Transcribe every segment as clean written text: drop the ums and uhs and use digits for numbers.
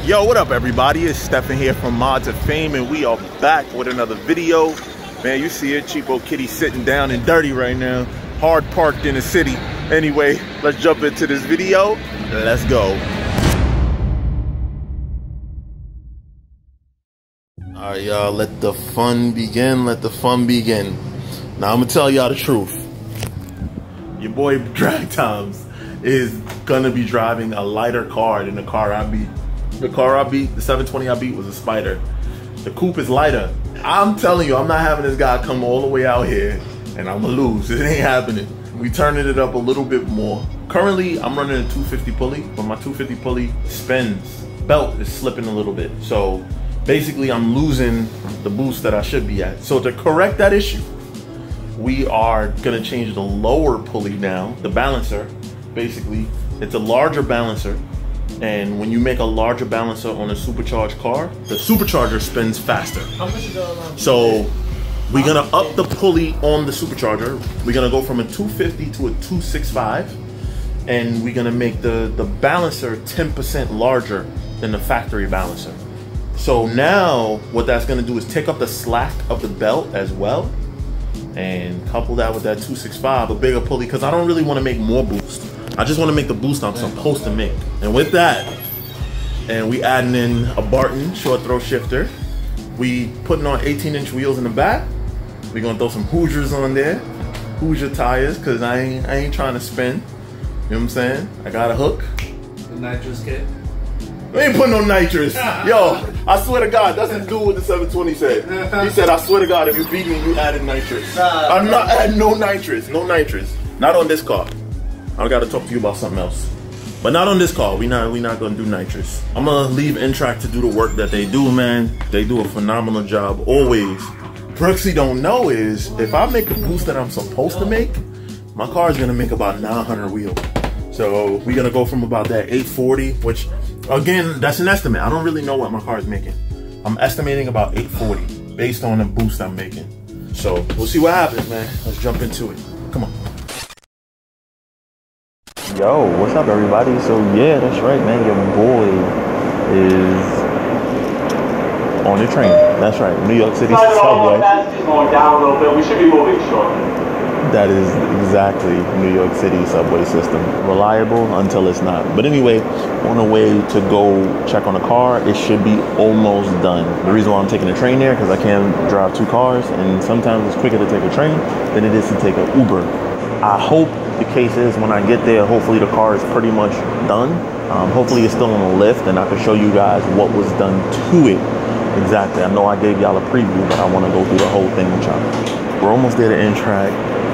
Yo, what up everybody? It's Stefan here from Mod2Fame and we are back with another video. Man, you see it, Cheapokitty sitting down and dirty right now. Hard parked in the city. Anyway, let's jump into this video. Let's go. Alright y'all, let the fun begin. Let the fun begin. Now I'm gonna tell y'all the truth. Your boy Drag Times is gonna be driving a lighter car than the car I beat. The car I beat, the 720 I beat was a Spider. The coupe is lighter. I'm telling you, I'm not having this guy come all the way out here and I'm gonna lose. It ain't happening. We turning it up a little bit more. Currently, I'm running a 250 pulley, but my 250 pulley spins. Belt is slipping a little bit. So basically, I'm losing the boost that I should be at. So to correct that issue, we are gonna change the lower pulley now, the balancer. Basically, it's a larger balancer. And when you make a larger balancer on a supercharged car, the supercharger spins faster. So we're gonna up the pulley on the supercharger. We're gonna go from a 250 to a 265. And we're gonna make the balancer 10% larger than the factory balancer. So now what that's gonna do is take up the slack of the belt as well. And couple that with that 265, a bigger pulley, because I don't really wanna make more boost. I just want to make the boost I'm supposed to make. And with that, and we adding in a Barton short throw shifter. We putting on 18-inch wheels in the back. We gonna throw some Hoosiers on there. Hoosier tires, cause I ain't trying to spin. You know what I'm saying? I got a hook. The nitrous kit? We ain't putting no nitrous. Yo, I swear to God, that's the dude what the 720 said. He said, I swear to God, if you beat me, you added nitrous. I'm not adding no nitrous, no nitrous. Not on this car. I gotta talk to you about something else. But not on this car, we not gonna do nitrous. I'm gonna leave N-Track to do the work that they do, man. They do a phenomenal job, always. Brooksy don't know is, if I make the boost that I'm supposed to make, my car is gonna make about 900 wheel. So we're gonna go from about that 840, which again, that's an estimate. I don't really know what my car is making. I'm estimating about 840 based on the boost I'm making. So we'll see what happens, man. Let's jump into it. Come on. Yo, what's up everybody? So yeah, that's right, man. Your boy is on the train. That's right, New York City subway. Going down a little bit. We should be moving shortly. That is exactly New York City subway system. Reliable until it's not. But anyway, on the way to go check on a car, it should be almost done. The reason why I'm taking a train there, because I can't drive two cars, and sometimes it's quicker to take a train than it is to take an Uber. I hope the case is when I get there, hopefully the car is pretty much done. Hopefully it's still on the lift and I can show you guys what was done to it. Exactly, I know I gave y'all a preview, but I want to go through the whole thing with y'all. We're almost there to N-Track.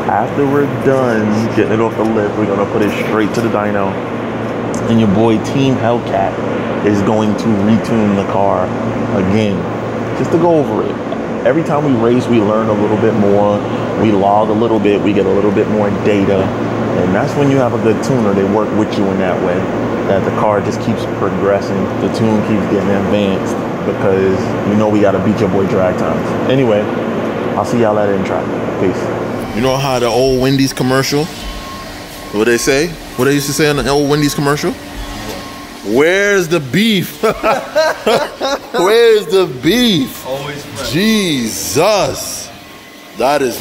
After we're done getting it off the lift, we're gonna put it straight to the dyno. And your boy Team Hellcat is going to retune the car again, just to go over it. Every time we race, we learn a little bit more. We log a little bit, we get a little bit more data. And that's when you have a good tuner. They work with you in that way. That the car just keeps progressing. The tune keeps getting advanced. Because you know we gotta beat your boy Drag Times. Anyway, I'll see y'all at N-Track. Peace. You know how the old Wendy's commercial, what they say? What they used to say on the old Wendy's commercial? Where's the beef? Where's the beef? Always fresh. Jesus. That is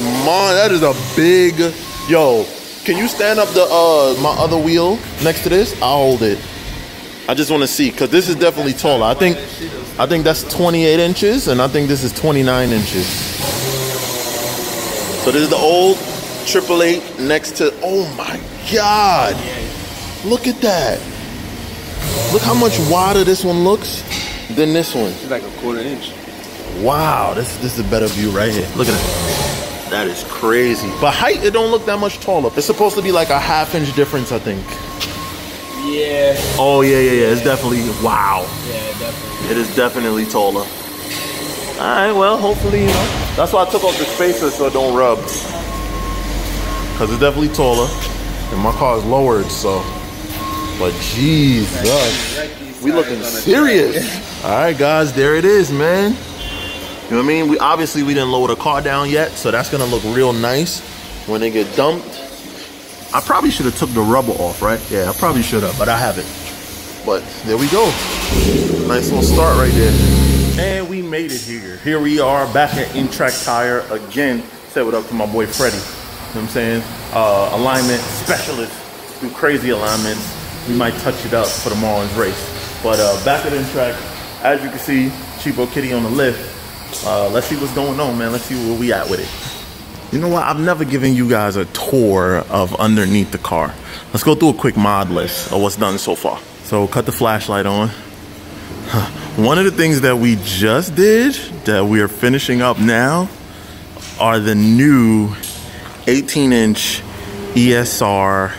a big, yo, can you stand up the my other wheel next to this? I'll hold it. I just want to see, because this is definitely taller. I think that's 28 inches, and I think this is 29 inches. So this is the old 888 next to, oh my God. Look at that. Look how much wider this one looks than this one. It's like a 1/4 inch. Wow, this is a better view right here. Look at that. That is crazy. But height, it don't look that much taller. It's supposed to be like a 1/2 inch difference, I think. Yeah. Oh yeah. It's definitely, wow. Yeah, definitely. It is definitely taller. All right, well, hopefully, you know. That's why I took off the spacer so it don't rub. Because it's definitely taller. And my car is lowered, so. But Jesus. We looking serious. All right, guys, there it is, man. You know what I mean? Obviously we didn't lower the car down yet, so that's gonna look real nice when they get dumped. I probably should have took the rubber off, right? Yeah, I probably should have, but I haven't. But there we go. Nice little start right there. And we made it here. Here we are back at In-Track Tire again. Say what up to my boy Freddie. You know what I'm saying? Alignment specialist. Do crazy alignments. We might touch it up for tomorrow's race. But back at In-Track, as you can see, Cheapokitty on the lift. Let's see what's going on, man. Let's see where we at with it. You know what? I've never given you guys a tour of underneath the car. Let's go through a quick mod list of what's done so far. So cut the flashlight on. One of the things that we just did that we are finishing up now are the new 18-inch ESR.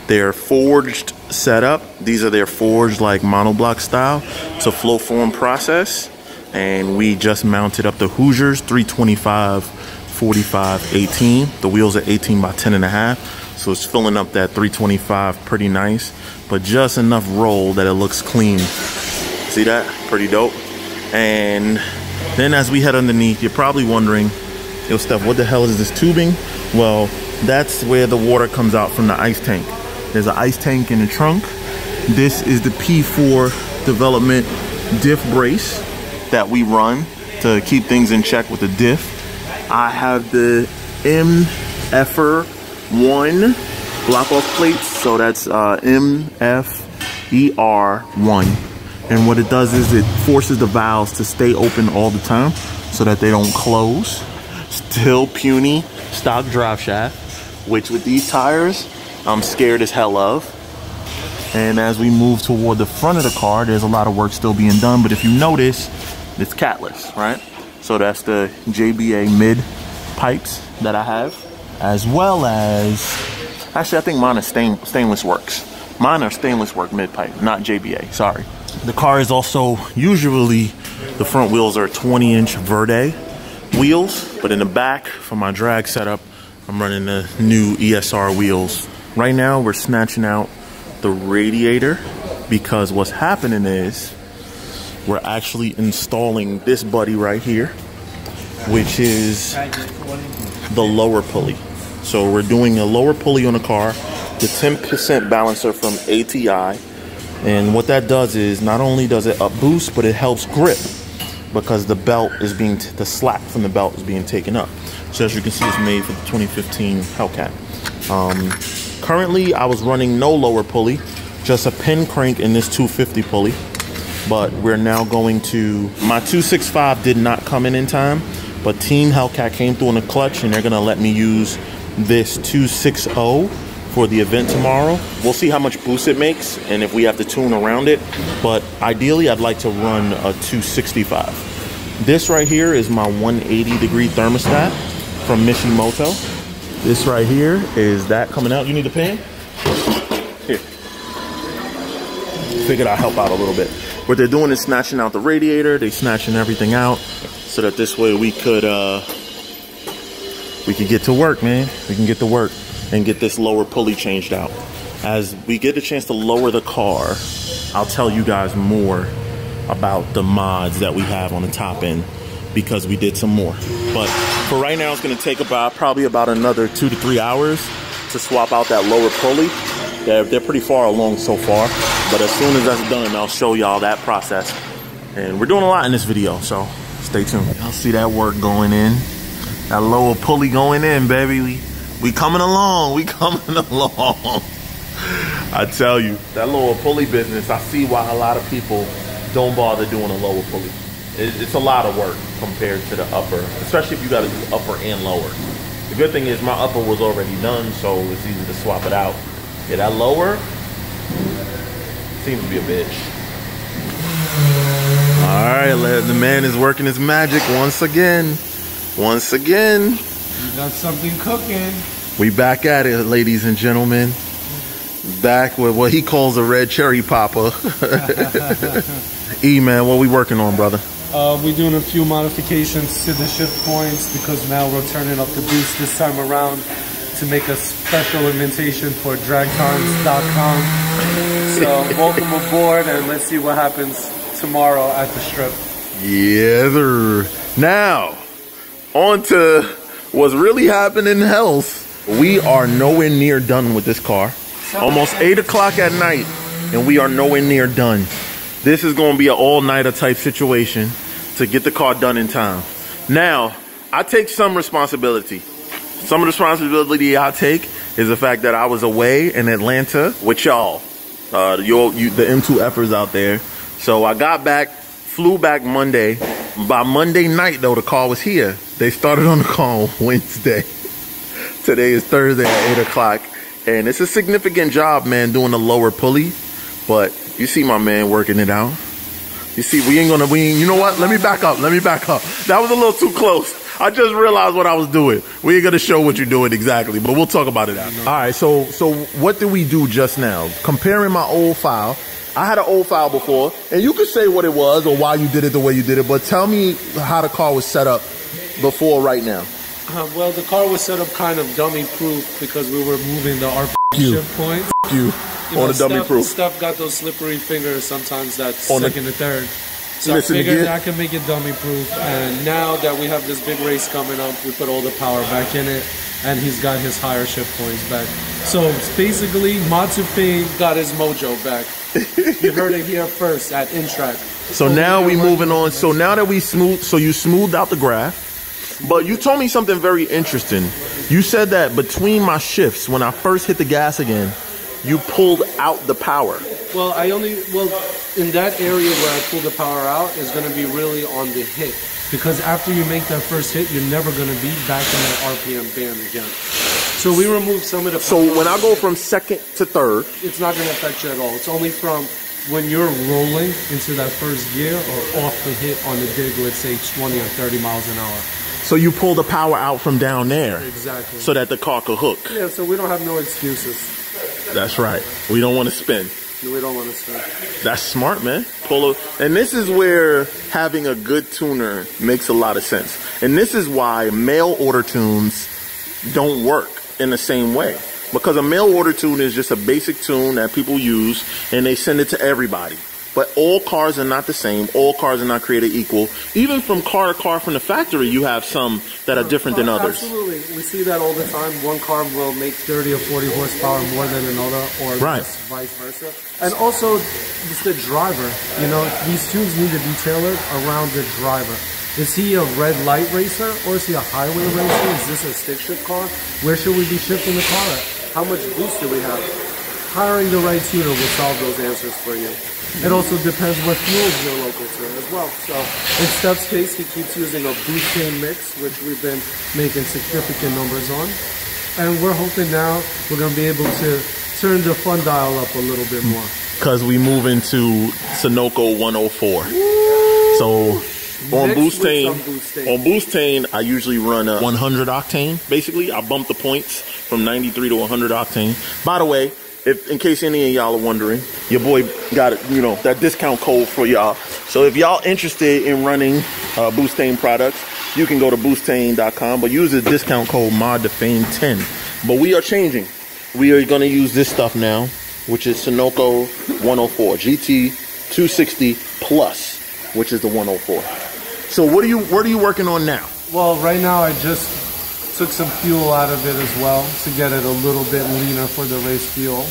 They're forged setup. These are their forged like monoblock style. It's a flow form process. And we just mounted up the Hoosiers 325 45 18. The wheels are 18 by 10.5. So it's filling up that 325 pretty nice, but just enough roll that it looks clean. See that? Pretty dope. And then as we head underneath, you're probably wondering, yo Steph, what the hell is this tubing? Well, that's where the water comes out from the ice tank. There's an ice tank in the trunk. This is the P4 development diff brace that we run to keep things in check with the diff. I have the MFR1 block off plates, so that's MFER1. And what it does is it forces the valves to stay open all the time so that they don't close. Still puny stock drive shaft, which with these tires, I'm scared as hell of. And as we move toward the front of the car, there's a lot of work still being done, but if you notice, it's catless, right? So that's the JBA mid pipes that I have, as well as, actually I think mine is stainless works. Mine are stainless work mid pipe, not JBA, sorry. The car is also, usually the front wheels are 20-inch Verde wheels, but in the back for my drag setup, I'm running the new ESR wheels. Right now we're snatching out the radiator because what's happening is we're actually installing this buddy right here, which is the lower pulley. So we're doing a lower pulley on the car, the 10% balancer from ATI. And what that does is not only does it up boost, but it helps grip because the belt is being, the slack from the belt is being taken up. So as you can see, it's made for the 2015 Hellcat. Currently, I was running no lower pulley, just a pin crank in this 250 pulley. But we're now going to, my 265 did not come in time, but Team Hellcat came through in a clutch and they're gonna let me use this 260 for the event tomorrow. We'll see how much boost it makes and if we have to tune around it, but ideally I'd like to run a 265. This right here is my 180-degree thermostat from Mishimoto. This right here is that coming out. You need a pan? Here. Figured I'd help out a little bit. What they're doing is snatching out the radiator. They're snatching everything out so that this way we could get to work, man. We can get to work and get this lower pulley changed out. As we get a chance to lower the car, I'll tell you guys more about the mods that we have on the top end because we did some more. But for right now, it's gonna take probably about another 2 to 3 hours to swap out that lower pulley. They're pretty far along so far, but as soon as that's done, I'll show y'all that process. And we're doing a lot in this video, so stay tuned. Y'all see that work going in. That lower pulley going in, baby. We coming along, we coming along. I tell you, that lower pulley business, I see why a lot of people don't bother doing a lower pulley. It's a lot of work compared to the upper, especially if you gotta do upper and lower. The good thing is my upper was already done, so it's easy to swap it out. Yeah, that lower seems to be a bitch. All right, the man is working his magic once again. Once again. You got something cooking. We back at it, ladies and gentlemen. Back with what he calls a red cherry popper. E, man, what we working on, brother? We're doing a few modifications to the shift points because now we're turning up the boost this time around to make a special invitation for dragtimes.com. So welcome aboard and let's see what happens tomorrow at the strip. Yeah, sir. Now, on to what's really happening in health. We are nowhere near done with this car. Almost 8 o'clock at night and we are nowhere near done. This is going to be an all-nighter type situation to get the car done in time. Now, I take some responsibility. Some of the responsibility I take is the fact that I was away in Atlanta with y'all, the M2Fers out there. So I got back, flew back Monday. By Monday night, though, the car was here. They started on the car on Wednesday. Today is Thursday at 8 o'clock. And it's a significant job, man, doing the lower pulley. But you see my man working it out. You see, you know what? Let me back up. That was a little too close. I just realized what I was doing. We ain't gonna show what you're doing exactly, but we'll talk about it after. All right, so what did we do just now? Comparing my old file. I had an old file before, and you could say what it was or why you did it the way you did it, but tell me how the car was set up before right now. Well, the car was set up kind of dummy-proof because we were moving the RP shift points. On a dummy-proof. Stuff got those slippery fingers sometimes that's second to third. So I figured I can make it dummy-proof, and now that we have this big race coming up, we put all the power back in it, and he's got his higher shift points back. So basically, Mod2Fame got his mojo back. You heard it here first at Intrack. So now we moving on. So now that you smoothed out the graph, but you told me something very interesting. You said that between my shifts, when I first hit the gas again, you pulled out the power. Well, in that area where I pull the power out is going to be really on the hit. Because after you make that first hit, you're never going to be back in that RPM band again. So we removed some of the power. So when I go from second to third, it's not going to affect you at all. It's only from when you're rolling into that first gear or off the hit on the dig, let's say 20 or 30 miles an hour. So you pull the power out from down there. Exactly. So that the car could hook. Yeah, so we don't have no excuses. That's right. We don't want to spin. We don't want to spin. That's smart, man. And this is where having a good tuner makes a lot of sense. And this is why mail order tunes don't work in the same way. Because a mail order tune is just a basic tune that people use and they send it to everybody. But all cars are not the same. All cars are not created equal. Even from car to car from the factory, you have some that are different than others. Absolutely. We see that all the time. One car will make 30 or 40 horsepower more than another, or vice versa. And also, it's the driver. You know, these tunes need to be tailored around the driver. Is he a red light racer, or is he a highway racer? Is this a stick shift car? Where should we be shifting the car at? How much boost do we have? Hiring the right tuner will solve those answers for you. It also depends what fuels you're local to as well. So in Steph's case, he keeps using a butane mix, which we've been making significant numbers on. And we're hoping now we're going to be able to turn the fun dial up a little bit more. Because we move into Sunoco 104. Woo! So on Boostane, I usually run a 100 octane. Basically, I bump the points from 93 to 100 octane. By the way, in case any of y'all are wondering, your boy got that discount code for y'all. So if y'all interested in running Boostane products, you can go to boostane.com, but use the discount code Mod2Fame 10. But we are changing. We are going to use this stuff now, which is Sunoco 104 GT 260 Plus, which is the 104. So what are you working on now? Well, right now I just took some fuel out of it as well to get it a little bit leaner for the race fuel.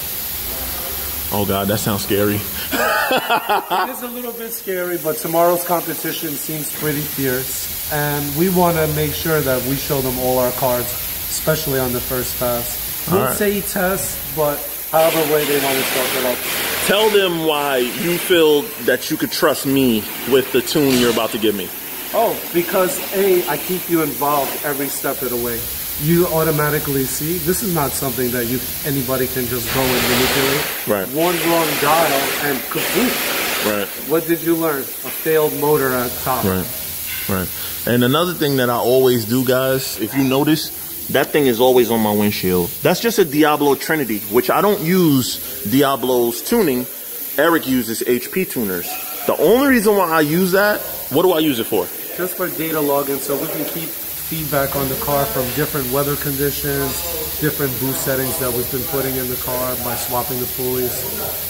Oh God, that sounds scary. It is a little bit scary, but tomorrow's competition seems pretty fierce. And we want to make sure that we show them all our cars, especially on the first pass. We'll say test, but however way they want to start it up. Tell them why you feel that you could trust me with the tune you're about to give me. Oh, because I keep you involved every step of the way. You automatically see, this is not something that anybody can just go and manipulate. Right. One wrong dial and kaput. Right. What did you learn? A failed motor at top. Right. And another thing that I always do, guys, if you notice, that thing is always on my windshield. That's just a Diablo Trinity, which I don't use Diablo's tuning. Eric uses HP tuners. The only reason why I use that, what do I use it for? Just for data logging, so we can keep feedback on the car from different weather conditions, different boost settings that we've been putting in the car by swapping the pulleys.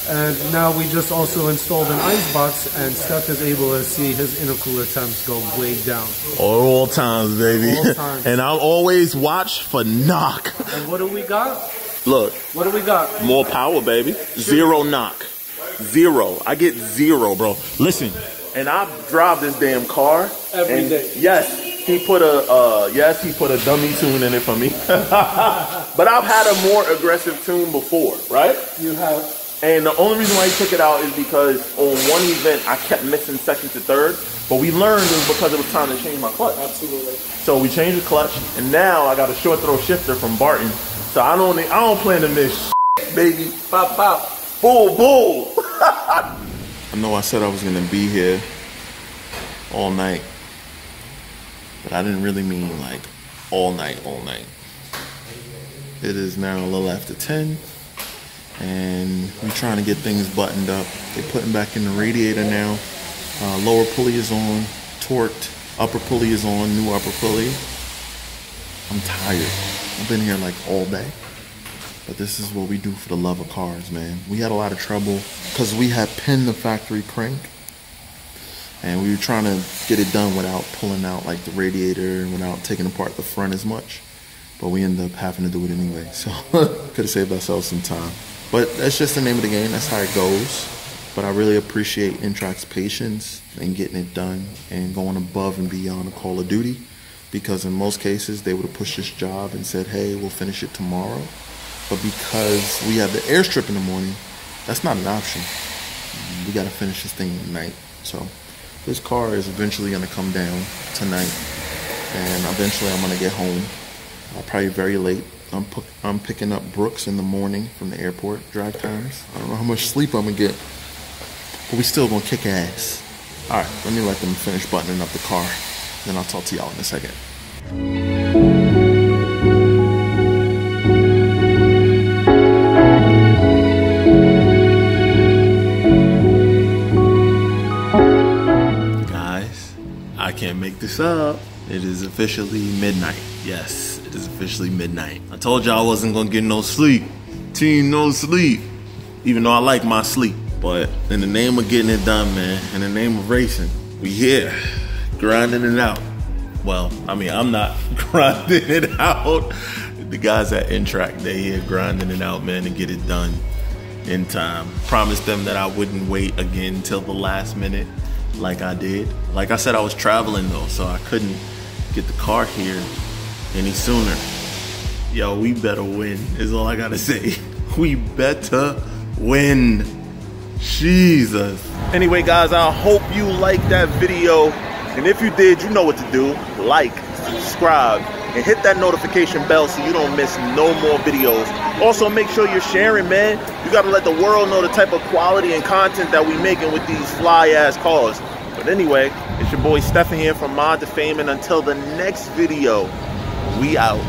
And now we just also installed an ice box, and Steph is able to see his intercooler temps go way down. All times, baby. All times. And I'll always watch for knock. And what do we got? Look. What do we got? More power, baby. Zero knock. Zero. I get zero, bro. Listen, and I drive this damn car every day. Yes, he put a dummy tune in it for me. But I've had a more aggressive tune before, right? You have. And the only reason why he took it out is because on one event I kept missing second to third. But we learned it was because it was time to change my clutch. Absolutely. So we changed the clutch, and now I got a short throw shifter from Barton. So I don't plan to miss shit, baby. Pop, pop. Bull, bull. I know I said I was gonna be here all night, but I didn't really mean like all night, all night. It is now a little after 10, and we're trying to get things buttoned up. They're putting back in the radiator now. Lower pulley is on, torqued. Upper pulley is on, new upper pulley. I'm tired. I've been here like all day. But this is what we do for the love of cars, man. We had a lot of trouble because we had pinned the factory crank. And we were trying to get it done without pulling out like the radiator and without taking apart the front as much. But we ended up having to do it anyway. So could have saved ourselves some time. But that's just the name of the game. That's how it goes. But I really appreciate Intrac's patience in getting it done and going above and beyond the call of duty. Because in most cases, they would have pushed this job and said, hey, we'll finish it tomorrow. But because we have the airstrip in the morning, that's not an option. We got to finish this thing tonight. So this car is eventually going to come down tonight. And eventually I'm going to get home. Probably very late. I'm picking up Brooks in the morning from the airport, drive times. I don't know how much sleep I'm going to get. But we still going to kick ass. All right, let me let them finish buttoning up the car. Then I'll talk to y'all in a second. Guys, I can't make this up. It is officially midnight. Yes, it is officially midnight. I told y'all I wasn't gonna get no sleep. Team, no sleep. Even though I like my sleep. But in the name of getting it done, man, in the name of racing, we here, grinding it out. Well, I mean, I'm not grinding it out. The guys at Intrac, they here grinding it out, man, to get it done in time. Promised them that I wouldn't wait again till the last minute like I did. Like I said, I was traveling though, so I couldn't get the car here any sooner. Yo, we better win, is all I gotta say. We better win. Jesus. Anyway, guys, I hope you liked that video. And if you did, you know what to do. Like, subscribe, and hit that notification bell so you don't miss no more videos. Also, make sure you're sharing, man. You gotta let the world know the type of quality and content that we making with these fly-ass cars. But anyway, it's your boy Stephen here from Mod2Fame, and until the next video, we out.